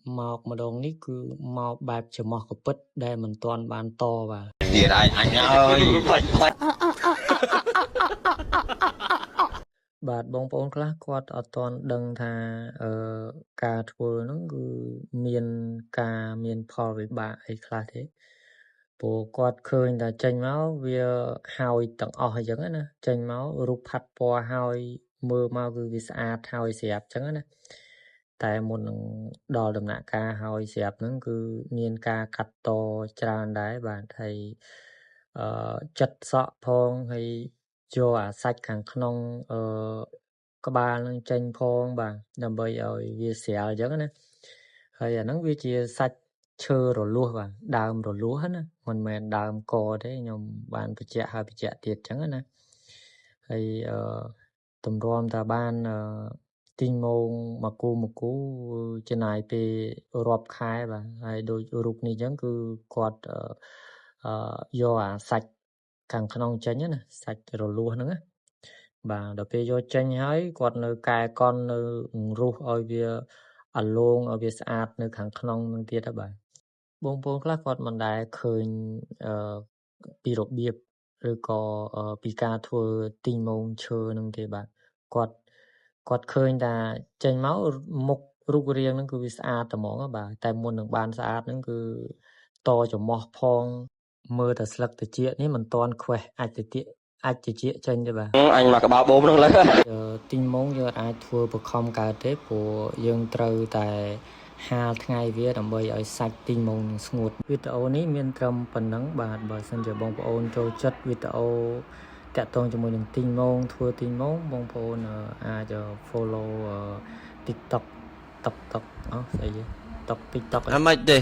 Một mà đồn ní cứ một bạp chỉ một cái bít đây mình toàn bán to và Thì đây anh ơi បាទបងប្អូនខ្លះគាត់អត់ទាន់ដឹងថាការធ្វើហ្នឹងគឺមានការមានផលវិបាកអីខ្លះទេព្រោះគាត់ឃើញតែចេញមកវាហើយទាំងអស់អញ្ចឹងណាចេញមករូបផាត់ពណ៌ហើយមើលមកគឺវាស្អាតហើយស្រាប់អញ្ចឹងណាតែមុននឹងដល់ដំណាក់កាលហើយស្រាប់ហ្នឹងគឺមានការកាត់តច្រើនដែរបាទហើយចិត្តសក់ផងហើយយកអាសាច់ខាងក្នុងក្បាលនឹងចេញផងបាទដើម្បីឲ្យវាស្រាលអញ្ចឹងណាហើយអាហ្នឹងវាជាសាច់ឈើរលួសបាទដើមរលួសណាមិនមែនដើមកទេខ្ញុំបានបញ្ជាក់ហើយបញ្ជាក់ទៀតអញ្ចឹងណាហើយទម្រាំតាបានទីងម៉ោងមួយគូចំណាយពេលរាប់ខែបាទហើយដូចរូបនេះអញ្ចឹងគឺគាត់យកអាសាច់ខាងក្នុងចេញណាសាច់រលួសហ្នឹងណាបាទដល់ពេលយកចេញហើយគាត់នៅកែកន់នៅរុះឲ្យវាអាឡូងឲ្យវាស្អាតនៅខាងក្នុងនឹងទៀតហ៎បាទបងប្អូនខ្លះគាត់មិនដែលឃើញពីរបៀបឬក៏ពីការធ្វើទីងម៉ោងឈើនឹងទេបាទគាត់ឃើញថាចេញមកមុខរូបរាងហ្នឹងគឺវាស្អាតតែហ្មងបាទតែមុននឹងបានស្អាតហ្នឹងគឺតច្រមុះផងមើលតែស្លឹកត្រចៀកនេះមិនទាន់ខ្វេះអាចត្រចៀកចេញទេបាទ anh mà cái bao bốm nó lấy ទីងម៉ោងយើងអាចធ្វើបខំកើតទេព្រោះយើងត្រូវតែហាលថ្ងៃវាដើម្បីឲ្យសាច់ទីងម៉ោងស្ងួតវីដេអូនេះមានត្រឹមប៉ុណ្ណឹងបាទបើសិនជាបងប្អូនចូលចិត្តវីដេអូតាក់ទងជាមួយនឹងទីងម៉ោងធ្វើទីងម៉ោងបងប្អូនអាច follow TikTok ស្អីTikTokអាម៉េចទេ